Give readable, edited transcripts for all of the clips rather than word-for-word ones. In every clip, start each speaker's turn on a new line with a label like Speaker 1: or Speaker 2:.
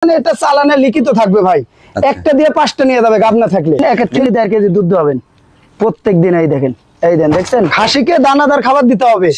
Speaker 1: মানে এটা চালানে লিখিত থাকবে ভাই। একটা দিয়ে 5টা নিয়ে যাবে গাব না থাকলে। 1 থেকে 1.5 কেজি দুধ হবেন প্রত্যেক দিন। এই দেখেন, এই দেন, দেখছেন? খাসিকে দানাদার খাবার দিতে হবে।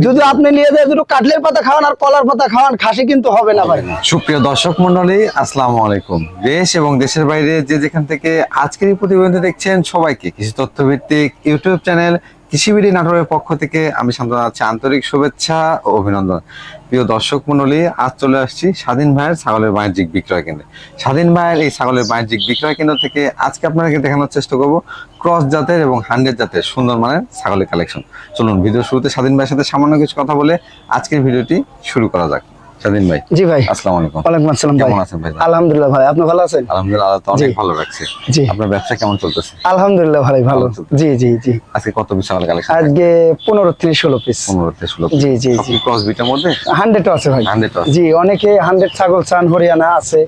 Speaker 1: যদি আপনি নিয়ে যায় দুটো কাটলের পাতা খাওয়ান আর কলার পাতা খাওয়ান, খাসি কিন্তু হবে না ভাই।
Speaker 2: সুপ্রিয় দর্শক মন্ডলী, আসসালামু আলাইকুম। দেশ এবং দেশের বাইরে যে যেখান থেকে আজকের এই প্রতিবেদন দেখছেন, সবাইকে কৃষি তথ্যভিত্তিক ইউটিউব চ্যানেল কৃষিবিডি নাটোরের পক্ষ থেকে আমি শান্তনা জানাচ্ছি আন্তরিক শুভেচ্ছা ও অভিনন্দন। প্রিয় দর্শক মন্ডলী, আজ চলে আসছি স্বাধীন ভাইয়ের ছাগলের বাণিজ্যিক বিক্রয় কেন্দ্রে। স্বাধীন ভাইয়ের এই ছাগলের বাণিজ্যিক বিক্রয় কেন্দ্র থেকে আজকে আপনাদেরকে দেখানোর চেষ্টা করব ক্রস জাতের এবং 100 জাতের সুন্দর মানের ছাগলের কালেকশন। চলুন ভিডিও শুরুতে স্বাধীন ভাইয়ের সাথে সামান্য কিছু কথা বলে আজকের ভিডিওটি শুরু করা যাক। স্বাধীন ভাই।
Speaker 1: জি ভাই।
Speaker 2: আসসালামু আলাইকুম।
Speaker 1: ওয়ালাইকুম আসসালাম ভাই।
Speaker 2: কেমন আছেন ভাই?
Speaker 1: আলহামদুলিল্লাহ ভাই, আপনি ভালো আছেন?
Speaker 2: আলহামদুলিল্লাহ, আল্লাহ তো অনেক ভালো রাখছে।
Speaker 1: জি।
Speaker 2: আপনার ব্যবসা কেমন চলতেছে?
Speaker 1: আলহামদুলিল্লাহ ভাই, ভালো। জি জি জি।
Speaker 2: আজকে কত পিস ছাগলের কালেকশন?
Speaker 1: আজকে 15 থেকে 16 পিস।
Speaker 2: 15 থেকে 16
Speaker 1: জি জি
Speaker 2: সব
Speaker 1: জি।
Speaker 2: কি ক্রস বিটের মধ্যে?
Speaker 1: 100 আছে ভাই।
Speaker 2: 100 আছে।
Speaker 1: জি, অনেকে 100 ছাগল চান, হরিয়ানা আছে,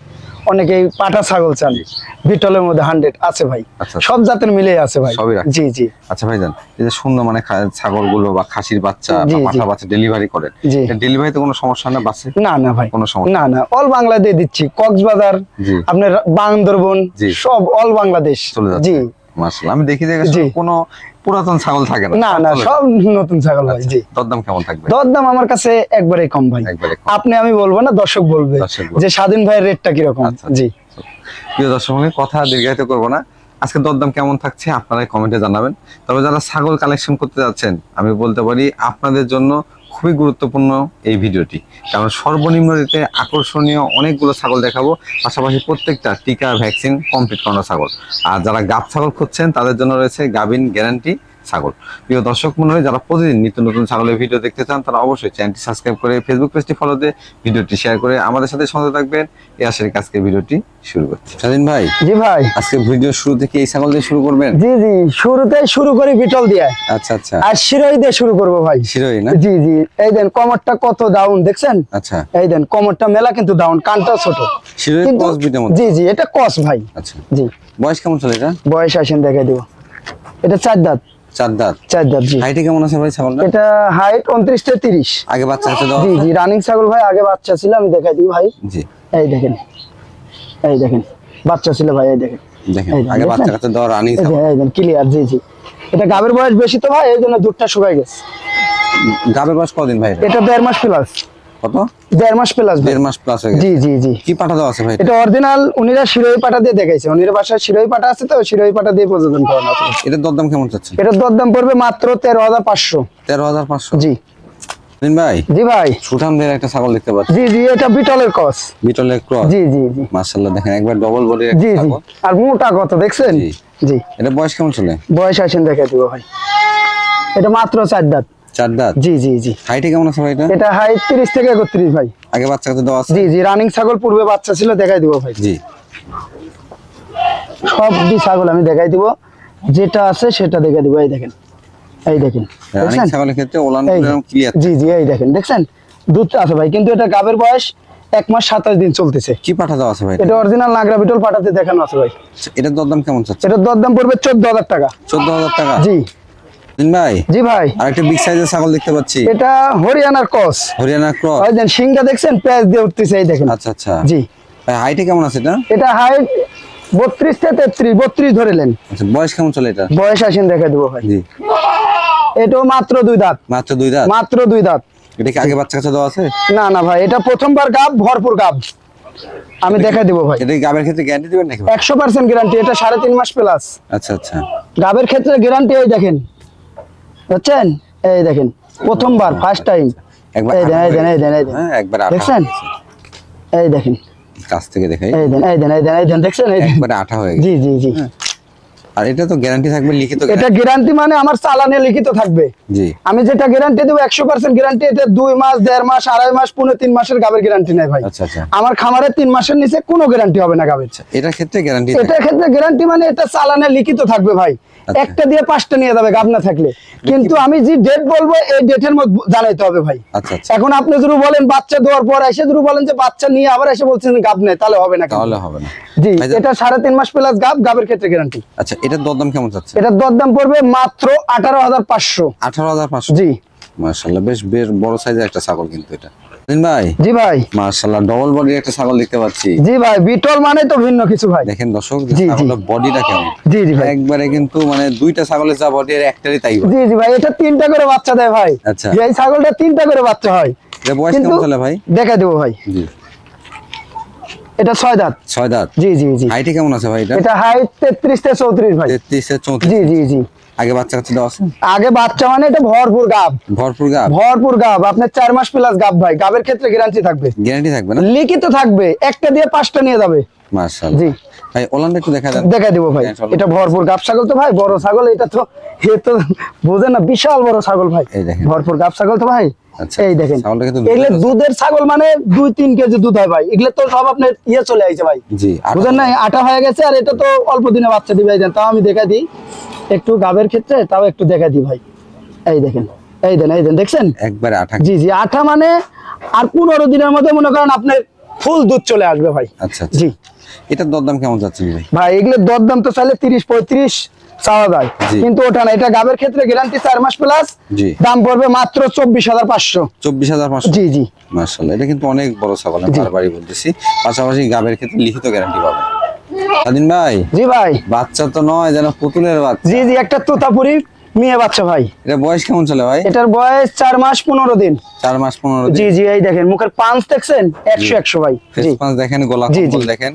Speaker 1: অনেকে পাটা ছাগল চান, বিটলের মধ্যে 100 আছে ভাই।
Speaker 2: আচ্ছা।
Speaker 1: সব জাতের মিলে আছে ভাই।
Speaker 2: সবই রাখছেন?
Speaker 1: জি জি।
Speaker 2: আচ্ছা ভাইজান, এই যে সুন্দর মানে ছাগলগুলো বা খাসির বাচ্চা
Speaker 1: জি,
Speaker 2: বা
Speaker 1: জি।
Speaker 2: পাঁঠার বাচ্চা ডেলিভারি করেন,
Speaker 1: জি।
Speaker 2: ডেলিভারিতে কোনো সমস্যা না? বাসে
Speaker 1: না না ভাই,
Speaker 2: কোনো সমস্যা
Speaker 1: না না, অল বাংলা দিয়ে দিচ্ছি। কক্সবাজার,
Speaker 2: জি।
Speaker 1: আপনার বান্দরবন,
Speaker 2: জি।
Speaker 1: সব অল বাংলাদেশ
Speaker 2: চলে যাচ্ছে?
Speaker 1: জি।
Speaker 2: মাশাআল্লাহ, আমি দেখি যে
Speaker 1: জি।
Speaker 2: কোনো পুরাতন ছাগল থাকে না।
Speaker 1: না না, সব নতুন ছাগল ভাই। জি।
Speaker 2: দরদাম কেমন থাকবে?
Speaker 1: দরদাম আমার কাছে একবারে কম ভাই।
Speaker 2: একবারে কম।
Speaker 1: আপনি আমি বলবো না, দর্শক বলবে
Speaker 2: দর্শক বলবে।
Speaker 1: যে স্বাধীন ভাইয়ের রেটটা কিরকম।
Speaker 2: আচ্ছা।
Speaker 1: জি।
Speaker 2: প্রিয় দর্শক মণ্ডলী, কথা দীর্ঘায়িত করবো না, আজকে দরদাম কেমন থাকছে আপনারা কমেন্টে জানাবেন। তবে যারা ছাগল কালেকশন করতে যাচ্ছেন, আমি বলতে পারি আপনাদের জন্য খুবই গুরুত্বপূর্ণ এই ভিডিওটি, কারণ সর্বনিম্ন রেটে আকর্ষণীয় অনেকগুলো ছাগল দেখাবো, পাশাপাশি প্রত্যেকটা টিকা ভ্যাকসিন কমপ্লিট করানো ছাগল। আর যারা গাব ছাগল খুঁজছেন তাদের জন্য রয়েছে গাভিন গ্যারান্টি ছাগল। প্রিয় দর্শক মণ্ডলী, যারা প্রতিদিন নিত্য নতুন ছাগলের ভিডিও দেখতে চান তারা অবশ্যই চ্যানেলটি সাবস্ক্রাইব করে ফেসবুক পেজটি ফলো দিয়ে ভিডিওটি শেয়ার করে আমাদের সাথে সঙ্গে থাকবেন। এই আশায় আজকের ভিডিওটি শুরু করছি। স্বাধীন ভাই।
Speaker 1: জি ভাই।
Speaker 2: আজকে ভিডিও শুরু থেকে এই ছাগল দিয়ে শুরু করবেন?
Speaker 1: জি জি, শুরুতেই শুরু করি বিটল দিয়ে।
Speaker 2: আচ্ছা আচ্ছা।
Speaker 1: আর শিরোই দিয়ে শুরু করবো ভাই।
Speaker 2: শিরোই না?
Speaker 1: জি জি। এই দেন কমরটা কত ডাউন, দেখছেন?
Speaker 2: আচ্ছা।
Speaker 1: এই দেন কমরটা মেলা কিন্তু ডাউন, কানটাও ছোট।
Speaker 2: শিরোই
Speaker 1: কিন্তু-
Speaker 2: ক্রস বিটের মধ্যে?
Speaker 1: জি জি, এটা কস ভাই।
Speaker 2: আচ্ছা।
Speaker 1: জি।
Speaker 2: বয়স কেমন চলে এটা?
Speaker 1: বয়স আসেন দেখে দিব। এটা 4 দাঁত।
Speaker 2: 4 দাঁত।
Speaker 1: 4 দাঁত। জি।
Speaker 2: হাইটে কেমন আছে ভাই ছাগলটা?
Speaker 1: এটা হাইট 29 থেকে 30।
Speaker 2: আগে বাচ্চা কাছে দাও?
Speaker 1: জি জি, রানিং ছাগল ভাই, আগে বাচ্চা ছিল, আমি দেখাই দিই ভাই।
Speaker 2: জি।
Speaker 1: এই দেখেন, এই দেখেন, বাচ্চা ছিল ভাই। এই দেখেন,
Speaker 2: দেখেন
Speaker 1: এই দেন,
Speaker 2: আগে বাচ্চা
Speaker 1: দেখছেন?
Speaker 2: কাছে দাও, রানিং
Speaker 1: এই যে,
Speaker 2: ছাগল।
Speaker 1: এই দেন ক্লিয়ার। জি জি। এটা গাবের বয়স বেশি তো ভাই, এই জন্য দুধটা শুকায় গেছে।
Speaker 2: গাবের বয়স কতদিন ভাই এটা?
Speaker 1: এটা 1.5 মাস প্লাস।
Speaker 2: কত?
Speaker 1: 1.5 মাস প্লাস।
Speaker 2: 1.5 মাস প্লাস হয়ে গেছে।
Speaker 1: জি জি জি।
Speaker 2: কি পাঠা দেওয়া আছে ভাই?
Speaker 1: এটা অরিজিনাল, উনিরা শিরোই পাটা দিয়ে দেখাইছে। উনিরা বাসায় শিরোই পাটা আছে, তো শিরোই পাটা দিয়ে প্রযোজন করানো আছে।
Speaker 2: এটার দরদাম কেমন চাচ্ছেন?
Speaker 1: এটার দরদাম পড়বে মাত্র 13,500।
Speaker 2: 13,500?
Speaker 1: জি
Speaker 2: দিন ভাই,
Speaker 1: জি ভাই।
Speaker 2: সুঠামদের একটা ছাগল দেখতে পাচ্ছি।
Speaker 1: জি জি, এটা বিটলের কস।
Speaker 2: বিটলের ক্রস?
Speaker 1: জি জি জি।
Speaker 2: মাশাআল্লাহ, দেখেন একবার ডবল বডির একটা
Speaker 1: জি জি।
Speaker 2: ছাগল।
Speaker 1: আর মোটা কত দেখছেন?
Speaker 2: জি।
Speaker 1: জি।
Speaker 2: এটা বয়স কেমন চলে?
Speaker 1: বয়স আসেন দেখে দিব ভাই। এটা মাত্র 4 দাঁত।
Speaker 2: 4 দাঁত।
Speaker 1: জি জি জি।
Speaker 2: হাইটে কেমন আছে ভাই এটা?
Speaker 1: এটা হাইট 30 থেকে 31 ভাই।
Speaker 2: আগে বাচ্চা কাছে দেওয়া আছে?
Speaker 1: জি জি, রানিং ছাগল, পূর্বে বাচ্চা ছিল, দেখাই দিব ভাই।
Speaker 2: জি।
Speaker 1: সব ছাগল আমি দেখাই দিব, যেটা আছে সেটা দেখে দিব। এই দেখেন, এই দেখেন,
Speaker 2: রানিং
Speaker 1: দেখছেন?
Speaker 2: ছাগলের ক্ষেত্রে ওলান
Speaker 1: এই যে,
Speaker 2: এরকম ক্লিয়ার।
Speaker 1: জি জি, এই দেখেন, দেখছেন? দুধ আছে ভাই, কিন্তু এটা গাবের বয়স 1 মাস 27 দিন চলতেছে।
Speaker 2: কি পাঠা দেওয়া আছে ভাই?
Speaker 1: এটা অরিজিনাল নাগরা বিটল পাটাতে দেখানো আছে ভাই।
Speaker 2: এটার দরদাম কেমন চাচ্ছেন?
Speaker 1: এটার দরদাম পড়বে 14,000 টাকা।
Speaker 2: 14,000 টাকা?
Speaker 1: জি
Speaker 2: দিন ভাই,
Speaker 1: জি ভাই।
Speaker 2: আর একটা বিগ সাইজের ছাগল দেখতে পাচ্ছি।
Speaker 1: এটা হরিয়ানার কস।
Speaker 2: হরিয়ানা ক্রস?
Speaker 1: ওই দেন সিংটা দেখছেন, পেঁয়াজ দিয়ে উঠতেছে, এই দেখেন।
Speaker 2: আচ্ছা আচ্ছা।
Speaker 1: জি।
Speaker 2: ভাই হাইটে কেমন আছে এটা?
Speaker 1: এটা হাইট 32 থেকে 33, 32 ধরেলেন।
Speaker 2: আচ্ছা, বয়স কেমন চলে এটা?
Speaker 1: বয়স আসেন দেখে দেবো ভাই।
Speaker 2: জি।
Speaker 1: এটাও মাত্র 2 দাঁত।
Speaker 2: মাত্র 2 দাঁত?
Speaker 1: মাত্র 2 দাঁত।
Speaker 2: এটা কি আগে বাচ্চা কাছে দেওয়া আছে?
Speaker 1: না না ভাই, এটা প্রথমবার গাব, ভরপুর গাব। আমি দেখাই দেবো ভাই।
Speaker 2: এটা কি গাবের ক্ষেত্রে গ্যারান্টি দিবেন নাকি?
Speaker 1: 100% গ্যারান্টি। এটা 3.5 মাস প্লাস।
Speaker 2: আচ্ছা আচ্ছা।
Speaker 1: গাবের ক্ষেত্রে গ্যারান্টি। এই দেখেন, বুঝছেন? এই দেখেন, প্রথমবার, ফার্স্ট টাইম।
Speaker 2: একবার
Speaker 1: এই দেন, এই দেন, এই দেন, এই দেন,
Speaker 2: হ্যাঁ, একবার আঠা
Speaker 1: দেখছেন?
Speaker 2: হয়ে গেছে।
Speaker 1: এই দেখেন,
Speaker 2: কাছ থেকে দেখাই।
Speaker 1: এই দেন, এই দেন, এই দেন, এই দেন, দেখছেন? এই দেন।
Speaker 2: একবারে আঠা হয়ে গেছে।
Speaker 1: জি জি জি।
Speaker 2: আর এটা তো গ্যারান্টি থাকবে লিখিত?
Speaker 1: এটা গ্যারান্টি মানে আমার চালানে লিখিত থাকবে।
Speaker 2: জি।
Speaker 1: আমি যেটা গ্যারান্টি দেবো 100% গ্যারান্টি। এটা 2 মাস, 1.5 মাস, 2.5 মাস, 3 মাসের গাবের গ্যারান্টি নাই ভাই।
Speaker 2: আচ্ছা আচ্ছা।
Speaker 1: আমার খামারে 3 মাসের নিচে কোনো গ্যারান্টি হবে না গাবের।
Speaker 2: এটার ক্ষেত্রে গ্যারান্টি?
Speaker 1: এটার ক্ষেত্রে গ্যারান্টি মানে এটা চালানে লিখিত থাকবে ভাই।
Speaker 2: আচ্ছা।
Speaker 1: একটা দিয়ে 5টা নিয়ে যাবে গাব না থাকলে। কিন্তু আমি যে ডেট বলবো এই ডেটের মধ্যে জানাইতে হবে ভাই।
Speaker 2: আচ্ছা আচ্ছা।
Speaker 1: এখন আপনি যদি বলেন বাচ্চা দেওয়ার পর এসে যদি বলেন যে বাচ্চা নিয়ে আবার এসে বলছেন গাব নেই, তাহলে হবে না।
Speaker 2: তাহলে হবে না।
Speaker 1: জি,
Speaker 2: ভাইজান,
Speaker 1: এটা 3.5 মাস প্লাস গাব, গাবের ক্ষেত্রে গ্যারান্টি।
Speaker 2: আচ্ছা, এটার দরদাম কেমন যাচ্ছে?
Speaker 1: এটার দরদাম পড়বে মাত্র 18,500।
Speaker 2: 18,500?
Speaker 1: জি।
Speaker 2: মাশাআল্লাহ, বেশ বেশ বড় সাইজের একটা ছাগল কিন্তু এটা। ভাই
Speaker 1: জি ভাই
Speaker 2: মাশাআল্লাহ ডবল বডির একটা ছাগল দেখতে পাচ্ছি।
Speaker 1: জি ভাই বিটল মানে তো ভিন্ন কিছু ভাই।
Speaker 2: দেখেন দর্শক
Speaker 1: জি, জি।
Speaker 2: ছাগলের বডিটা কেমন।
Speaker 1: জি জি ভাই
Speaker 2: একবারে কিন্তু মানে দুইটা ছাগলের যা বডি এর একটারই তাই বডি।
Speaker 1: জি জি ভাই এটা 3টা করে বাচ্চা দেয় ভাই।
Speaker 2: আচ্ছা
Speaker 1: এই ছাগলটা 3টা করে বাচ্চা হয়।
Speaker 2: এর বয়স কেমন চলে ভাই?
Speaker 1: দেখা দেবো ভাই।
Speaker 2: জি
Speaker 1: এটা 6 দাঁত।
Speaker 2: 6 দাঁত।
Speaker 1: জি জি জি
Speaker 2: হাইটে কেমন আছে ভাই এটা?
Speaker 1: এটা হাইট 33 থেকে 34 ভাই।
Speaker 2: 33 থেকে 34।
Speaker 1: জি জি জি
Speaker 2: আগে বাচ্চা কাচ্চা দেওয়া আছে?
Speaker 1: আগে বাচ্চা মানে এটা ভরপুর গাব।
Speaker 2: ভরপুর গাব।
Speaker 1: ভরপুর গাব আপনার 4 মাস প্লাস গাব ভাই। গাবের ক্ষেত্রে গ্যারান্টি থাকবে।
Speaker 2: গ্যারান্টি থাকবে না?
Speaker 1: লিখিত থাকবে। একটা দিয়ে 5টা নিয়ে যাবে।
Speaker 2: মাশাআল্লাহ।
Speaker 1: জি
Speaker 2: ভাই ওলানটা একটু দেখা দেন।
Speaker 1: দেখা দিব ভাই। এটা ভরপুর গাব ছাগল তো ভাই, বড় ছাগল এটা তো এ তো বোঝেন না, বিশাল বড় ছাগল ভাই।
Speaker 2: এই দেখেন।
Speaker 1: ভরপুর গাব ছাগল তো ভাই।
Speaker 2: আচ্ছা
Speaker 1: এই দেখেন
Speaker 2: ছাগলটা কিন্তু
Speaker 1: এগুলো দুধের ছাগল মানে 2-3 কেজি দুধ হয় ভাই। এগুলো তো সব আপনার চলে আইছে ভাই।
Speaker 2: জি
Speaker 1: বুঝেন না, আটা হয়ে গেছে। আর এটা তো অল্প দিনে বাচ্চা দিবে। এই দেন, তাও আমি দেখা দিই একটু গাবের ক্ষেত্রে, তাও একটু দেখা দিই ভাই। এই দেখেন, এই দেন দেখছেন
Speaker 2: একবারে আঠা।
Speaker 1: জি জি আটা মানে আর 15 দিনের মধ্যে মনে করেন আপনার ফুল দুধ চলে আসবে ভাই।
Speaker 2: আচ্ছা
Speaker 1: জি
Speaker 2: এটার দরদাম কেমন যাচ্ছে ভাই?
Speaker 1: ভাই এগুলো দরদাম তো চাইলে 30-35 চাওয়া যায়,
Speaker 2: জি।
Speaker 1: কিন্তু ওটা না। এটা গাবের ক্ষেত্রে গ্যারান্টি 4 মাস প্লাস।
Speaker 2: জি
Speaker 1: দাম পড়বে মাত্র 24,500।
Speaker 2: 24,500।
Speaker 1: জি জি
Speaker 2: মাশাআল্লাহ এটা কিন্তু অনেক বড় ছাগল, আমি বারবারই বলতেছি। পাশাপাশি গাবের ক্ষেত্রে লিখিত গ্যারান্টি পাবেন। স্বাধীন ভাই
Speaker 1: জি ভাই
Speaker 2: বাচ্চা তো নয়, যেন পুতুলের বাচ্চা।
Speaker 1: জি জি একটা তোতাপুরি মেয়ে বাচ্চা ভাই।
Speaker 2: এটা বয়স কেমন চলে ভাই?
Speaker 1: এটার বয়স 4 মাস 15 দিন।
Speaker 2: 4 মাস 15
Speaker 1: জি
Speaker 2: দিন।
Speaker 1: জি এই দেখেন মুখের পাঁচ দেখছেন 100 ভাই।
Speaker 2: ফেস
Speaker 1: জি
Speaker 2: পাঁচ দেখেন, গলা
Speaker 1: জি,
Speaker 2: কম্বল
Speaker 1: জি।
Speaker 2: দেখেন।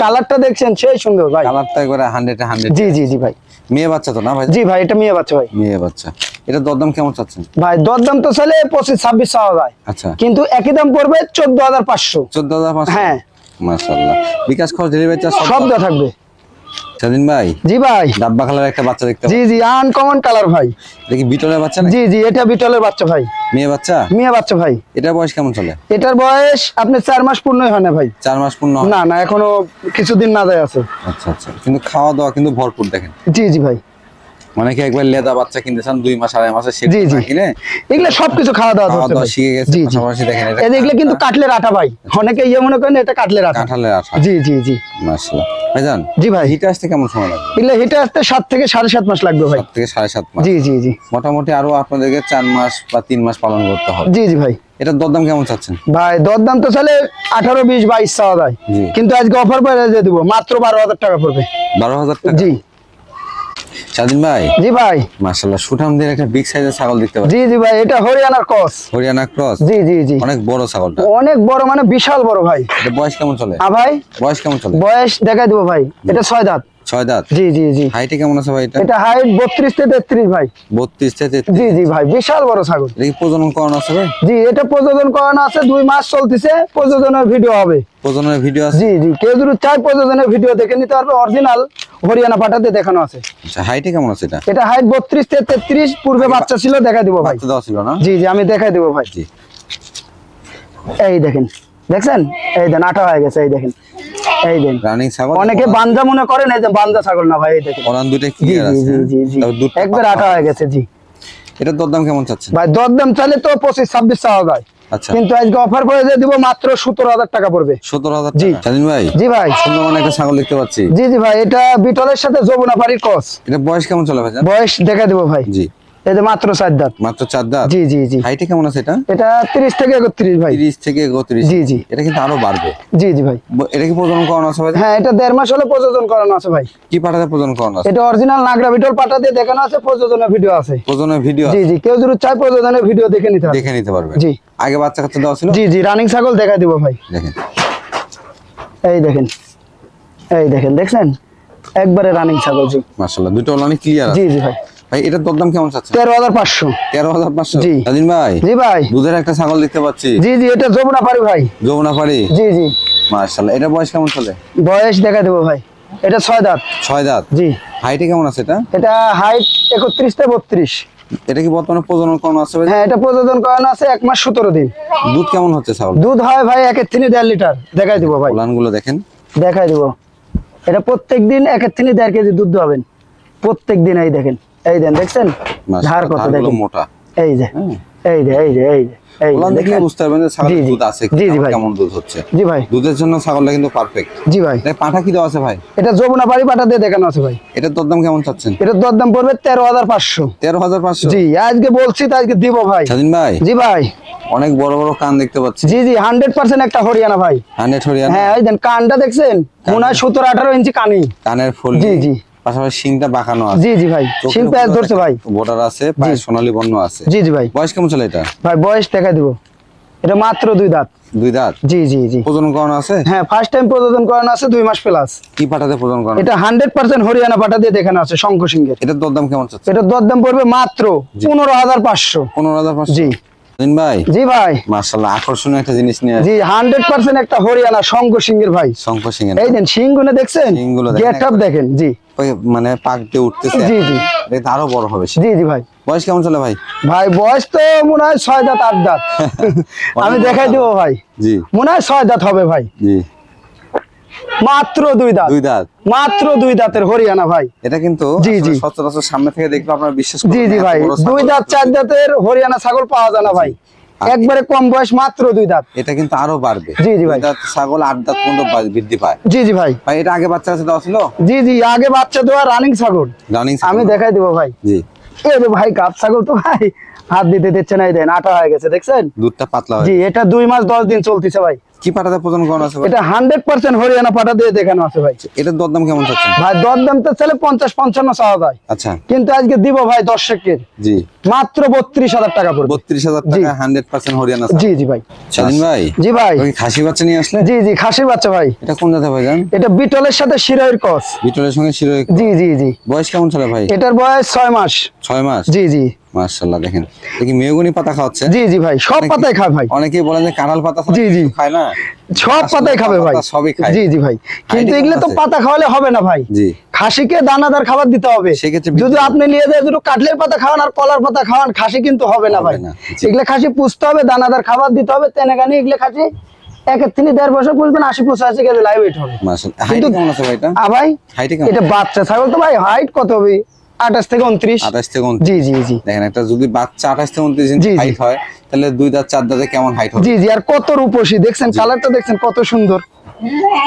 Speaker 1: কালারটা দেখছেন সেই সুন্দর ভাই।
Speaker 2: কালারটা একবারে 100 এ 100।
Speaker 1: জি জি জি ভাই।
Speaker 2: মেয়ে বাচ্চা তো না ভাই?
Speaker 1: জি ভাই এটা মেয়ে বাচ্চা ভাই।
Speaker 2: মেয়ে বাচ্চা। এটা দরদাম কেমন চাচ্ছেন?
Speaker 1: ভাই দরদাম তো চলে 25-26 চাওয়া যায়,
Speaker 2: আচ্ছা
Speaker 1: কিন্তু একই দাম পড়বে 14,500।
Speaker 2: 14,500।
Speaker 1: হ্যাঁ
Speaker 2: মাশাআল্লাহ। বিকাশ খরচ, ডেলিভারি চার্জ
Speaker 1: সব দেওয়া থাকবে।
Speaker 2: স্বাধীন ভাই
Speaker 1: জি ভাই
Speaker 2: ডাব্বা কালার একটা বাচ্চা দেখতে
Speaker 1: জি জি আনকমন কালার ভাই।
Speaker 2: এটা কি বিটলের বাচ্চা নাকি?
Speaker 1: জি জি এটা বিটলের বাচ্চা ভাই।
Speaker 2: মেয়ে বাচ্চা?
Speaker 1: মেয়ে বাচ্চা ভাই।
Speaker 2: এটার বয়স কেমন চলে?
Speaker 1: এটার বয়স আপনার 4 মাস পূর্ণই হয় না ভাই।
Speaker 2: 4 মাস পূর্ণ হয়?
Speaker 1: না না এখনো কিছুদিন না যায় আছে।
Speaker 2: আচ্ছা আচ্ছা, কিন্তু খাওয়া দাওয়া কিন্তু ভরপুর দেখেন।
Speaker 1: জি জি ভাই
Speaker 2: মানে কি একবার লেদা বাচ্চা কিনতে চান 2 মাস 2.5 মাসে
Speaker 1: জি, জি।
Speaker 2: কিনে
Speaker 1: এগুলো সবকিছু খাওয়া দাওয়া
Speaker 2: খাওয়া
Speaker 1: করতে
Speaker 2: দাওয়া
Speaker 1: ভাই।
Speaker 2: শিখে গেছে।
Speaker 1: জি জি
Speaker 2: পাশাপাশি দেখেন এটা
Speaker 1: এগুলো কিন্তু কাটলের আটা ভাই। অনেকে মনে করেন এটা কাটলের আটা।
Speaker 2: কাঁঠালের আঠা।
Speaker 1: জি জি জি
Speaker 2: মাশাআল্লাহ। ভাইজান
Speaker 1: জি ভাই
Speaker 2: হিটে আসতে কেমন সময় লাগবে?
Speaker 1: এগুলো হিটে আসতে 7 থেকে 7.5 মাস লাগবে ভাই।
Speaker 2: 7 থেকে 7.5 মাস।
Speaker 1: জি জি জি
Speaker 2: মোটামুটি আরো আপনাদেরকে 4 মাস বা 3 মাস পালন করতে হবে।
Speaker 1: জি জি ভাই।
Speaker 2: এটার দরদাম কেমন চাচ্ছেন?
Speaker 1: ভাই দরদাম তো চলে 18-20-22 চাওয়া যায়,
Speaker 2: জি।
Speaker 1: কিন্তু আজকে অফার পেয়ে দিয়ে দিব মাত্র 12,000 টাকা পড়বে।
Speaker 2: 12,000 টাকা।
Speaker 1: জি
Speaker 2: স্বাধীন ভাই
Speaker 1: জি ভাই
Speaker 2: মাশাআল্লাহ সুঠামদের একটা বিগ সাইজের ছাগল দেখতে পাচ্ছি।
Speaker 1: জি জি ভাই এটা হরিয়ানার ক্রস।
Speaker 2: হরিয়ানা ক্রস।
Speaker 1: জি জি জি
Speaker 2: অনেক বড় ছাগলটা।
Speaker 1: অনেক বড় মানে বিশাল বড় ভাই।
Speaker 2: এটা বয়স কেমন চলে?
Speaker 1: ভাই
Speaker 2: বয়স কেমন চলে?
Speaker 1: বয়স দেখা দিব ভাই। এটা 6 দাঁত।
Speaker 2: 6 দাঁত।
Speaker 1: জি জি জি
Speaker 2: হাইটে কেমন আছে ভাই এটা?
Speaker 1: এটা হাইট 32 থেকে 33 ভাই।
Speaker 2: 32 থেকে 33।
Speaker 1: জি জি ভাই বিশাল বড় ছাগল।
Speaker 2: এটা কি প্রজনন করানো আছে ভাই?
Speaker 1: জি এটা প্রযোজন করানো আছে, 2 মাস চলতেছে। প্রযোজনের ভিডিও হবে।
Speaker 2: প্রজননের ভিডিও আছে?
Speaker 1: জি জি কেউ যদি চাই প্রযোজনের ভিডিও দেখে নিতে পারবে। অরিজিনাল হরিয়ানা পাঠাতে দেখানো আছে।
Speaker 2: আচ্ছা হাইটে কেমন আছে এটা?
Speaker 1: এটা হাইট 32 থেকে 33। পূর্বে বাচ্চা ছিল, দেখা দিব ভাই।
Speaker 2: বাচ্চা দেওয়া ছিল না?
Speaker 1: জি জি আমি দেখাই দেবো ভাই।
Speaker 2: জি।
Speaker 1: এই দেখেন, দেখছেন? এই দেন আটা হয়ে গেছে। এই দেখেন, এই দেন।
Speaker 2: রানিং ছাগল।
Speaker 1: অনেকে বাঞ্জা মনে করেন, এই যে বাঞ্জা ছাগল না ভাই। এই দেখেন
Speaker 2: ওলান দুটো
Speaker 1: জি
Speaker 2: ক্লিয়ার
Speaker 1: জি
Speaker 2: আছে।
Speaker 1: জি জি জি
Speaker 2: তবে দুধটা
Speaker 1: একবার আটা হয়ে গেছে। জি
Speaker 2: এটার দরদাম কেমন চাচ্ছেন?
Speaker 1: ভাই দরদাম চাইলে তো 25-26 চাওয়া যায়,
Speaker 2: আচ্ছা
Speaker 1: কিন্তু আজকে অফার করে দিয়ে দিব মাত্র 17,000 টাকা পড়বে।
Speaker 2: 17,000
Speaker 1: জি।
Speaker 2: টাকা। স্বাধীন ভাই
Speaker 1: জি ভাই
Speaker 2: সুন্দরবনে একটা ছাগল দেখতে পাচ্ছি।
Speaker 1: জি জি ভাই এটা বিটলের সাথে যমুনাপাড়ির ক্রস।
Speaker 2: এটা বয়স কেমন চলে ভাইজান?
Speaker 1: বয়স দেখা দিব ভাই।
Speaker 2: জি
Speaker 1: এই যে মাত্র 4 দাঁত।
Speaker 2: মাত্র 4 দাঁত।
Speaker 1: জি জি জি
Speaker 2: হাইটে কেমন আছে এটা?
Speaker 1: এটা 30 থেকে 31 ভাই।
Speaker 2: 30 থেকে 31।
Speaker 1: জি জি
Speaker 2: এটা কিন্তু আরো বাড়বে।
Speaker 1: জি জি ভাই।
Speaker 2: এটা কি প্রজনন করানো আছে ভাই?
Speaker 1: হ্যাঁ এটা 1.5 মাস হলে প্রযোজন করানো আছে ভাই।
Speaker 2: কি পাঠাতে প্রজনন করানো আছে?
Speaker 1: এটা অরিজিনাল নাগরা বিটল পাটা দিয়ে দেখানো আছে। প্রযোজনের ভিডিও আছে।
Speaker 2: প্রজননের ভিডিও
Speaker 1: জি জি কেউ যদি চাই প্রযোজনের ভিডিও দেখে নিতে পারবে।
Speaker 2: দেখে নিতে পারবে।
Speaker 1: জি
Speaker 2: আগে বাচ্চা কাচ্চা দেওয়া ছিল?
Speaker 1: জি জি রানিং ছাগল দেখা দিব ভাই।
Speaker 2: দেখেন
Speaker 1: এই দেখেন, এই দেখেন দেখছেন? একবারে রানিং ছাগল। জি
Speaker 2: মাশাআল্লাহ দুটো অনেক ক্লিয়ার আছে।
Speaker 1: জি জি ভাই।
Speaker 2: ভাই এটার দরদাম কেমন চাচ্ছেন?
Speaker 1: 13,500।
Speaker 2: 13,500।
Speaker 1: জি।
Speaker 2: স্বাধীন ভাই
Speaker 1: জি ভাই।
Speaker 2: দুধের একটা ছাগল দেখতে পাচ্ছি।
Speaker 1: জি জি এটা যমুনাপাড়ি ভাই।
Speaker 2: যমুনাপাড়ি।
Speaker 1: জি জি
Speaker 2: মাশাআল্লাহ এটা বয়স কেমন চলে?
Speaker 1: বয়স দেখা দেবো ভাই। এটা 6 দাঁত।
Speaker 2: 6 দাঁত।
Speaker 1: জি
Speaker 2: হাইটে কেমন আছে এটা?
Speaker 1: এটা হাইট 31 থেকে 32।
Speaker 2: এটা কি বর্তমানে প্রজনন করানো আছে ভাই?
Speaker 1: হ্যাঁ এটা প্রযোজন করানো আছে 1 মাস 17 দিন।
Speaker 2: দুধ কেমন হচ্ছে ছাগল?
Speaker 1: দুধ হয় ভাই 1 থেকে 1.5 লিটার। দেখাই দিব ভাই।
Speaker 2: ওলানগুলো দেখেন।
Speaker 1: দেখাই দিব। এটা প্রত্যেকদিন 1 থেকে 1.5 কেজি দুধ হবেন প্রত্যেকদিন। এই দেখেন, এই দেন দেখছেন ধার কত
Speaker 2: ধারগুলো
Speaker 1: দেখেন।
Speaker 2: মোটা।
Speaker 1: এই যে
Speaker 2: হ্যাঁ।
Speaker 1: এই যে এই যে এই যে এই
Speaker 2: ওলান দেখলে
Speaker 1: দেখেন।
Speaker 2: বুঝতে পারবেন যে ছাগলের
Speaker 1: জি, জি।
Speaker 2: দুধ আছে
Speaker 1: জি, জি ভাই।
Speaker 2: কেমন দুধ হচ্ছে।
Speaker 1: জি ভাই।
Speaker 2: দুধের জন্য ছাগলটা কিন্তু পারফেক্ট।
Speaker 1: জি ভাই।
Speaker 2: পাঠা কি দেওয়া আছে ভাই?
Speaker 1: এটা যমুনা বাড়ি পাটা দিয়ে দেখানো আছে ভাই।
Speaker 2: এটার দরদাম কেমন চাচ্ছেন?
Speaker 1: এটার দরদাম পড়বে 13,500।
Speaker 2: 13,500?
Speaker 1: জি আজকে বলছি তো আজকে দিব ভাই।
Speaker 2: স্বাধীন ভাই,
Speaker 1: জি ভাই।
Speaker 2: অনেক বড় বড় কান দেখতে পাচ্ছি।
Speaker 1: জি জি 100% একটা হরিয়ানা ভাই।
Speaker 2: 100 হরিয়ানা?
Speaker 1: হ্যাঁ এই দেন কানটা দেখছেন, মনে হয় 17-18 ইঞ্চি কানি।
Speaker 2: কানের ফুল।
Speaker 1: জি জি।
Speaker 2: পাশাপাশি শিংটা বাঁকানো আছে।
Speaker 1: জি জি ভাই, শিং প্যাচ ধরছে ভাই।
Speaker 2: বর্ডার আছে, পায়ে সোনালী বর্ণ আছে।
Speaker 1: জি জি ভাই।
Speaker 2: বয়স কেমন চলে এটা?
Speaker 1: ভাই বয়স দেখাই দিব, এটা মাত্র 2 দাঁত।
Speaker 2: 2 দাঁত?
Speaker 1: জি জি জি।
Speaker 2: প্রজনন করানো আছে?
Speaker 1: হ্যাঁ ফার্স্ট টাইম প্রজনন করানো আছে 2 মাস প্লাস।
Speaker 2: কি পাঠাতে প্রজনন করানো?
Speaker 1: এটা 100% হরিয়ানা পাটা দিয়ে দেখানো আছে শঙ্খ সিংহের।
Speaker 2: এটার দরদাম কেমন চাচ্ছে?
Speaker 1: এটার দরদাম পড়বে মাত্র 15,500।
Speaker 2: 15,500?
Speaker 1: জি।
Speaker 2: স্বাধীন ভাই,
Speaker 1: জি ভাই।
Speaker 2: মাশাআল্লাহ আকর্ষণীয় একটা জিনিস নিয়ে
Speaker 1: জি 100% একটা হরিয়ানা শঙ্খ সিংহের ভাই।
Speaker 2: শঙ্খ সিংহের।
Speaker 1: এই দেন শিংগুলো দেখছেন,
Speaker 2: শিংগুলো দেখেন
Speaker 1: গেট আপ দেখেন। জি
Speaker 2: মানে পাক দিয়ে উঠতেছে।
Speaker 1: জি জি।
Speaker 2: এটা আরো বড় হবে।
Speaker 1: জি জি ভাই।
Speaker 2: বয়স কেমন চলে ভাই?
Speaker 1: ভাই বয়স তো মনে হয় 6 দাঁত 8 দাঁত। আমি দেখাই দিব ভাই।
Speaker 2: জি।
Speaker 1: মনে হয় 6 দাঁত হবে ভাই।
Speaker 2: জি।
Speaker 1: মাত্র 2 দাঁত।
Speaker 2: 2 দাঁত?
Speaker 1: মাত্র 2 দাঁতের হরিয়ানা ভাই।
Speaker 2: এটা কিন্তু
Speaker 1: জি, জি।
Speaker 2: সচরাচর সামনে থেকে দেখলে আপনারা বিশ্বাস করবেন
Speaker 1: জি জি
Speaker 2: না,
Speaker 1: ভাই,
Speaker 2: এত বড় ছাগল।
Speaker 1: 2 দাঁত 4 দাঁতের হরিয়ানা ছাগল পাওয়া যায় না ভাই। একবারে কম বয়স, মাত্র 2 দাঁত।
Speaker 2: এটা কিন্তু আরো বাড়বে।
Speaker 1: জি, জি ভাই।
Speaker 2: 2 দাঁত ছাগল 8 দাঁত পর্যন্ত বৃদ্ধি পায়।
Speaker 1: জি জি ভাই।
Speaker 2: ভাই এটা আগে বাচ্চা আছে দেওয়া ছিল?
Speaker 1: জি জি আগে বাচ্চা দেওয়া রানিং ছাগল।
Speaker 2: রানিং
Speaker 1: আমি দেখাই দিব ভাই।
Speaker 2: জি।
Speaker 1: এই যে ভাই কাপ ছাগল তো ভাই হাত দিতে দিচ্ছে না, এই দেন আটা হয়ে গেছে দেখছেন।
Speaker 2: দুধটা পাতলা হয়।
Speaker 1: জি এটা 2 মাস 10 দিন চলতেছে ভাই।
Speaker 2: কি পাঠাতে প্রজনন করানো আছে ভাই?
Speaker 1: এটা 100% হরিয়ানা পাটা দিয়ে দেখানো আছে ভাই।
Speaker 2: এটার দরদাম কেমন চাচ্ছেন?
Speaker 1: ভাই দরদাম তো চলে 50-55 চাওয়া যায়,
Speaker 2: আচ্ছা।
Speaker 1: কিন্তু আজকে দিব ভাই দর্শকের
Speaker 2: জি।
Speaker 1: মাত্র 32,000 টাকা পড়বে।
Speaker 2: 32,000
Speaker 1: জি।
Speaker 2: টাকা 100% হরিয়ানা।
Speaker 1: জি জি ভাই।
Speaker 2: স্বাধীন ভাই,
Speaker 1: জি ভাই।
Speaker 2: ওই খাসি বাচ্চা নিয়ে আসলে?
Speaker 1: জি জি খাসির বাচ্চা ভাই।
Speaker 2: এটা কোন জাতের ভাই জান?
Speaker 1: এটা বিটলের সাথে শিরোয়ের ক্রস।
Speaker 2: বিটলের সঙ্গে শিরোই।
Speaker 1: জি জি জি।
Speaker 2: বয়স কেমন চলে ভাই?
Speaker 1: এটার বয়স 6 মাস।
Speaker 2: 6 মাস?
Speaker 1: জি জি।
Speaker 2: মাশাআল্লাহ দেখেন, দেখি মেহগনি পাতা খাওয়াচ্ছে।
Speaker 1: জি জি ভাই, সব পাতাই খায় ভাই।
Speaker 2: অনেকেই বলেন যে কাঁঠাল পাতা ছাড়া
Speaker 1: জি, জি।
Speaker 2: কিছু খায় না।
Speaker 1: সব পাতাই খাবে ভাই।
Speaker 2: সবই খায়।
Speaker 1: জি জি ভাই, কিন্তু
Speaker 2: কেমন
Speaker 1: এগুলো তো
Speaker 2: আছে?
Speaker 1: পাতা খাওয়ালে হবে না ভাই।
Speaker 2: জি।
Speaker 1: খাসিকে দানাদার খাবার দিতে হবে।
Speaker 2: সেক্ষেত্রে
Speaker 1: যদি আপনি নিয়ে যায় দুটো কাটলের পাতা খাওয়ান আর কলার পাতা খাওয়ান, খাসি কিন্তু হবে না ভাই।
Speaker 2: হবে না, জি।
Speaker 1: এগুলো খাসি পুষতে হবে, দানাদার খাবার দিতে হবে, তেনাগানি এগুলো খাসি 1 থেকে 1.5 বছর পুষবেন, 80-85 কেজি লাইভ ওয়েট হবে।
Speaker 2: মাশাআল্লাহ। হাইট কেমন আছে ভাই এটা?
Speaker 1: ভাই
Speaker 2: হাইটে কেমন?
Speaker 1: এটা বাচ্চা ছাগল তো ভাই, হাইট কত হবে? 28 থেকে 29।
Speaker 2: 28 থেকে 29।
Speaker 1: জি জি জি।
Speaker 2: দেখেন একটা যদি বাচ্চা 28 থেকে 29
Speaker 1: জি,
Speaker 2: ইঞ্চি
Speaker 1: জি।
Speaker 2: হাইট হয়, তাহলে 2 দাঁত 4 দাঁতে কেমন হাইট হবে?
Speaker 1: জি জি, আর কত রূপসী দেখছেন, কালারটা দেখছেন কত সুন্দর।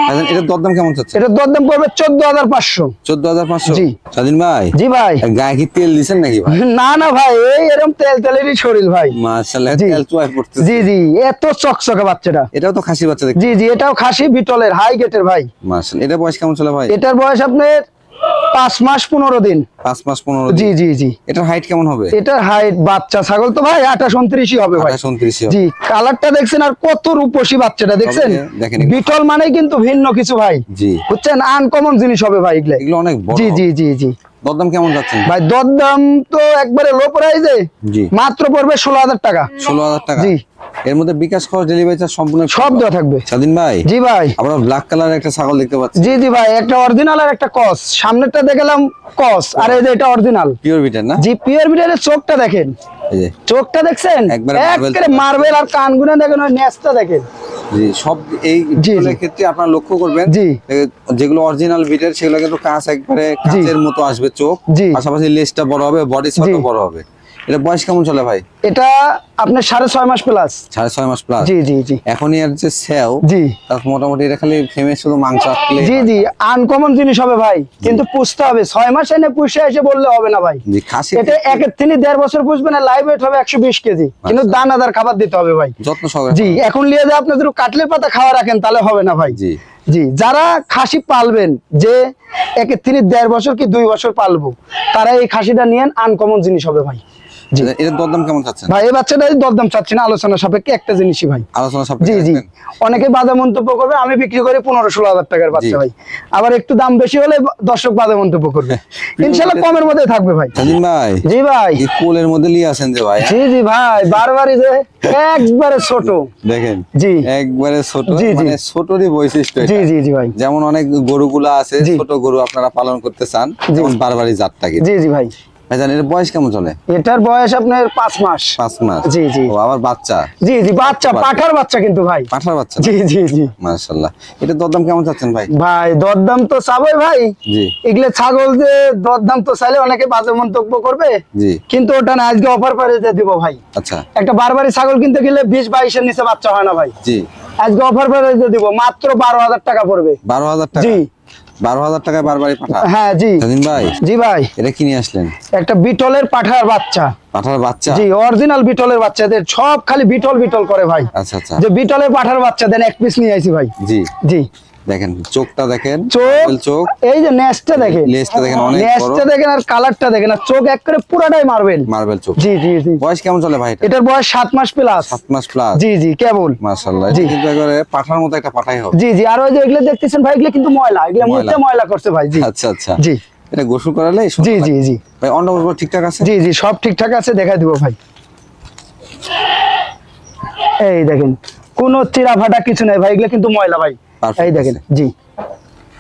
Speaker 2: আচ্ছা, এটার দরদাম কেমন চাচ্ছে?
Speaker 1: এটা দরদাম পড়বে 14,500।
Speaker 2: 14,500?
Speaker 1: জি।
Speaker 2: স্বাধীন ভাই,
Speaker 1: জি ভাই।
Speaker 2: গায়ে কি তেল দিছেন নাকি ভাই?
Speaker 1: না না ভাই, এই এরকম তেল তেলেরই শরীর ভাই।
Speaker 2: মাশাআল্লাহ,
Speaker 1: জি।
Speaker 2: তেল চুয়ায় পড়তেছে।
Speaker 1: জি জি, এত চকচকে বাচ্চাটা।
Speaker 2: এটাও তো খাসি বাচ্চা দেখতে।
Speaker 1: জি জি, এটাও খাসি বিটলের হাই গেটের ভাই।
Speaker 2: মাশাআল্লাহ, এটা বয়স কেমন চলে ভাই?
Speaker 1: এটার বয়স আপনার 5 মাস 15 দিন।
Speaker 2: 5 মাস 15
Speaker 1: জি
Speaker 2: দিন।
Speaker 1: জি জি।
Speaker 2: এটার হাইট কেমন হবে?
Speaker 1: এটার হাইট বাচ্চা ছাগল তো ভাই 28-29 হবে ভাই।
Speaker 2: 28-29 হবে।
Speaker 1: জি, কালারটা দেখছেন আর কত রূপসী বাচ্চাটা দেখছেন।
Speaker 2: দেখেন এগুলো।
Speaker 1: বিটল মানেই কিন্তু ভিন্ন কিছু ভাই।
Speaker 2: জি।
Speaker 1: বুঝছেন, আনকমন জিনিস হবে ভাই এগুলো।
Speaker 2: এগুলো অনেক বড়।
Speaker 1: জি জি জি জি।
Speaker 2: দরদাম কেমন যাচ্ছে
Speaker 1: ভাই দরদাম তো একবারে লো প্রাইজে,
Speaker 2: জি।
Speaker 1: মাত্র পড়বে 16,000 টাকা।
Speaker 2: 16,000 টাকা?
Speaker 1: জি।
Speaker 2: এর মধ্যে বিকাশ খরচ, ডেলিভারি চার্জ সম্পূর্ণ
Speaker 1: সব দেওয়া থাকবে।
Speaker 2: স্বাধীন ভাই,
Speaker 1: জি ভাই।
Speaker 2: আমরা ব্ল্যাক কালারের একটা ছাগল দেখতে পাচ্ছি।
Speaker 1: জি জি ভাই, একটা অরিজিনাল আর একটা কস। সামনেরটা দেখালাম কস, আর এই যে এটা অরিজিনাল।
Speaker 2: পিওর বিটের না?
Speaker 1: জি পিওর বিটের। চোখটা দেখেন,
Speaker 2: এই যে
Speaker 1: চোখটা দেখছেন
Speaker 2: একবারে marble
Speaker 1: একবারে
Speaker 2: চোখ।
Speaker 1: মার্বেল, আর কানগুনা দেখেন, ওই নেসটা দেখেন।
Speaker 2: জি, সব এই
Speaker 1: জি,
Speaker 2: বিটলের
Speaker 1: জি।
Speaker 2: ক্ষেত্রে আপনারা লক্ষ্য করবেন,
Speaker 1: জি।
Speaker 2: যেগুলো অরিজিনাল বিটের সেগুলো কিন্তু কাঁচ একবারে কাঁচের মতো আসবে চোখ।
Speaker 1: জি।
Speaker 2: পাশাপাশি লেজটা বড় হবে, বডি
Speaker 1: জি।
Speaker 2: সাইজও বড় হবে। এটা বয়স কেমন চলে ভাই?
Speaker 1: এটা আপনার 6.5 মাস প্লাস।
Speaker 2: 6.5 মাস প্লাস?
Speaker 1: জি জি জি।
Speaker 2: এখনই আর যে সেও,
Speaker 1: জি
Speaker 2: তার মোটামুটি এটা খালি ফেমে শুধু মাংস আসলে।
Speaker 1: জি জি, আনকমন জিনিস হবে ভাই, কিন্তু পুষতে হবে। 6 মাস এনে পুষে এসে বললে হবে না ভাই।
Speaker 2: জি, খাসি
Speaker 1: এটা 1 থেকে 1.5 বছর পুষবে না, লাইভ ওয়েট হবে 120 কেজি, কিন্তু দানাদার খাবার দিতে হবে ভাই।
Speaker 2: যত্ন সহকারে।
Speaker 1: জি, এখন নিয়ে যে আপনি যদি কাটলের পাতা খাওয়া রাখেন তাহলে হবে না ভাই।
Speaker 2: জি।
Speaker 1: জি, যারা খাসি পালবেন, যে 1 থেকে 1.5 বছর কি 2 বছর পালবো, তারা এই খাসিটা নিয়েন, আনকমন জিনিস হবে ভাই। জি
Speaker 2: এর দরদাম কেমন চাচ্ছেন
Speaker 1: ভাই, এই বাচ্চাটাই দরদাম চাচ্ছি না, আলোচনা সাপেক্ষে একটা জিনিসই ভাই।
Speaker 2: আলোচনা
Speaker 1: জি
Speaker 2: সাপেক্ষে
Speaker 1: জি,
Speaker 2: রাখবেন?
Speaker 1: অনেকে বাধা মন্তব্য করবে, আমি বিক্রি করি 15-16 হাজার টাকার বাচ্চা
Speaker 2: জি।
Speaker 1: ভাই। আবার একটু দাম বেশি হলে দর্শক বাধা মন্তব্য করবে। ইনশাআল্লাহ কমের মধ্যে থাকবে ভাই।
Speaker 2: স্বাধীন ভাই,
Speaker 1: জি ভাই।
Speaker 2: এই কোলের মধ্যে নিয়ে আসেন যে ভাই,
Speaker 1: জি জি ভাই, বারবারই যে একবারে ছোট।
Speaker 2: দেখেন
Speaker 1: জি।
Speaker 2: একবারে ছোট,
Speaker 1: জি, জি।
Speaker 2: মানে ছোটরই বৈশিষ্ট্য এটা।
Speaker 1: জি জি জি ভাই।
Speaker 2: যেমন অনেক গরুগুলা আছে
Speaker 1: জি।
Speaker 2: ছোট গরু আপনারা পালন করতে চান, যেমন বারবারই জাতটাকে।
Speaker 1: জি জি ভাই।
Speaker 2: ভাইজান এর বয়স কেমন চলে?
Speaker 1: এটার বয়স আপনার 5 মাস।
Speaker 2: 5 মাস।
Speaker 1: জি জি।
Speaker 2: ও আবার বাচ্চা?
Speaker 1: জি জি, বাচ্চা, পাঠার বাচ্চা কিন্তু ভাই।
Speaker 2: পাঠার বাচ্চা?
Speaker 1: জি জি জি।
Speaker 2: মাশাআল্লাহ। এটা দরদাম কেমন চাচ্ছেন ভাই?
Speaker 1: ভাই দরদাম তো চাবই ভাই।
Speaker 2: জি।
Speaker 1: এগুলো ছাগল যে দরদাম তো চাইলে অনেকে বাজে মন্তব্য করবে।
Speaker 2: জি।
Speaker 1: কিন্তু ওটা না, আজকে অফার প্রাইসে দিব ভাই।
Speaker 2: আচ্ছা।
Speaker 1: একটা বারবারি ছাগল কিনতে গেলে 20-22 এর নিচে বাচ্চা হয় না ভাই।
Speaker 2: জি।
Speaker 1: আজকে অফার প্রাইসে দিব, মাত্র 12,000 টাকা পড়বে।
Speaker 2: 12,000 টাকা?
Speaker 1: জি।
Speaker 2: 12,000 টাকায় বারবারি পাঠা?
Speaker 1: হ্যাঁ জি।
Speaker 2: স্বাধীন ভাই,
Speaker 1: জি ভাই।
Speaker 2: এটা কি নিয়ে আসলেন?
Speaker 1: একটা বিটলের পাঠার বাচ্চা।
Speaker 2: পাঠার বাচ্চা?
Speaker 1: জি, অরিজিনাল বিটলের বাচ্চা। এদের সব খালি বিটল বিটল করে ভাই।
Speaker 2: আচ্ছা আচ্ছা।
Speaker 1: যে বিটলের পাঠার বাচ্চা দেন, এক পিস নিয়ে আইছি ভাই।
Speaker 2: জি
Speaker 1: জি।
Speaker 2: দেখেন চোখটা দেখেন,
Speaker 1: চোখ,
Speaker 2: চোখ,
Speaker 1: এই যে নেসটা দেখেন,
Speaker 2: লেজটা দেখেন অনেক বড়,
Speaker 1: নেসটা দেখেন আর কালারটা দেখেন, আর চোখ একবারে পুরাটাই মার্বেল।
Speaker 2: মার্বেল চোখ।
Speaker 1: জি জি জি।
Speaker 2: বয়স কেমন চলে ভাই?
Speaker 1: এটার বয়স 7 মাস প্লাস।
Speaker 2: 7 মাস প্লাস?
Speaker 1: জি জি, কেবল।
Speaker 2: মাশাআল্লাহ।
Speaker 1: জি।
Speaker 2: এটা কিন্তু একেবারে পাঠার মতো একটা পাঠাই হবে।
Speaker 1: জি জি। আর ওই যে এগুলো দেখতেছেন ভাই, এগুলো কিন্তু ময়লা, এগুলো
Speaker 2: ময়লা।
Speaker 1: মুখে ময়লা করছে ভাই। জি
Speaker 2: আচ্ছা আচ্ছা।
Speaker 1: জি
Speaker 2: এটা গোসল করালে
Speaker 1: জি জি জি।
Speaker 2: ভাই অন্নগুলো ঠিকঠাক আছে?
Speaker 1: জি জি, সব ঠিকঠাক আছে, দেখাই দিব ভাই। এই দেখেন, কোনো চিরা ফাটা কিছু নাই ভাই, এগুলো কিন্তু ময়লা ভাই।
Speaker 2: Perfect
Speaker 1: এই দেখেন।
Speaker 2: আছে।
Speaker 1: জি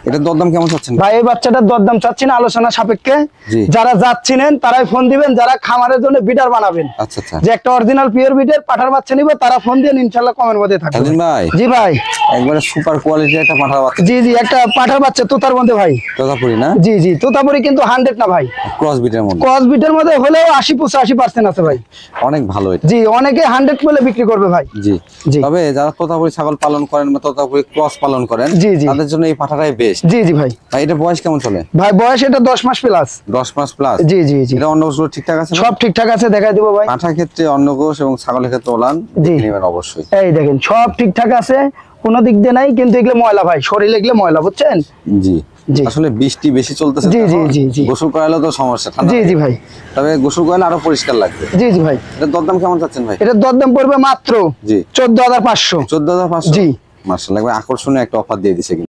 Speaker 2: এটার দরদাম কেমন চাচ্ছেন
Speaker 1: ভাই, এই বাচ্চাটার দরদাম চাচ্ছি না, আলোচনা সাপেক্ষে।
Speaker 2: জি।
Speaker 1: যারা যাচ্ছিলেন তারাই ফোন দিবেন, যারা খামারের জন্য বিটার বানাবেন,
Speaker 2: আচ্ছা আচ্ছা।
Speaker 1: যে একটা অরিজিনাল পিওর বিটের পাঠার বাচ্চা নিবে, তারা ফোন দিয়ে ইনশাআল্লাহ কমের মধ্যে থাকবে।
Speaker 2: স্বাধীন ভাই,
Speaker 1: জি ভাই।
Speaker 2: একবারে সুপার কোয়ালিটির একটা পাঠার বাচ্চা।
Speaker 1: জি জি, একটা পাঠার বাচ্চা তোতার মধ্যে ভাই।
Speaker 2: তোতাপুরি না?
Speaker 1: জি জি, তোতাপুরি কিন্তু 100 না ভাই,
Speaker 2: ক্রস বিটের মধ্যে।
Speaker 1: ক্রস বিটের মধ্যে হলেও 80-85% আছে ভাই।
Speaker 2: অনেক ভালো এটা।
Speaker 1: জি, অনেকে 100 বলে বিক্রি করবে ভাই।
Speaker 2: জি
Speaker 1: জি।
Speaker 2: তবে যারা তোতাপুরি ছাগল পালন করেন বা তোতাপুরি ক্রস পালন করেন,
Speaker 1: জি জি।
Speaker 2: তাদের জন্য এই পাঠাটাই বেস্ট।
Speaker 1: জি জি ভাই।
Speaker 2: ভাই এটা বয়স কেমন চলে?
Speaker 1: ভাই বয়স এটা 10 মাস প্লাস।
Speaker 2: 10 মাস প্লাস?
Speaker 1: জি জি জি।
Speaker 2: এটা অন্নকোষগুলো ঠিকঠাক আছে?
Speaker 1: সব ঠিকঠাক আছে, দেখাই দিব ভাই।
Speaker 2: পাঠার ক্ষেত্রে অন্নকোষ এবং ছাগলের ক্ষেত্রে ওলান
Speaker 1: জি।
Speaker 2: দেখে নেবেন অবশ্যই।
Speaker 1: এই দেখেন, সব ঠিকঠাক আছে, কোনো দিক দিয়ে নাই, কিন্তু এগুলো ময়লা ভাই, শরীরে এগুলো ময়লা, বুঝছেন?
Speaker 2: জি
Speaker 1: জি।
Speaker 2: আসলে বৃষ্টি বেশি চলতেছে,
Speaker 1: জি, জি,
Speaker 2: এখন
Speaker 1: জি, জি।
Speaker 2: গোসল করালে তো সমস্যা, ঠান্ডা
Speaker 1: জি জি
Speaker 2: লাগে।
Speaker 1: ভাই।
Speaker 2: তবে গোসল করালে আরো পরিষ্কার লাগবে।
Speaker 1: জি জি ভাই।
Speaker 2: এটা দরদাম কেমন চাচ্ছেন ভাই?
Speaker 1: এটার দরদাম পড়বে মাত্র
Speaker 2: জি
Speaker 1: 14,500।
Speaker 2: 14,500?
Speaker 1: জি।
Speaker 2: মাশাআল্লাহ, আকর্ষণীয় একটা অফার দিয়ে দিছে।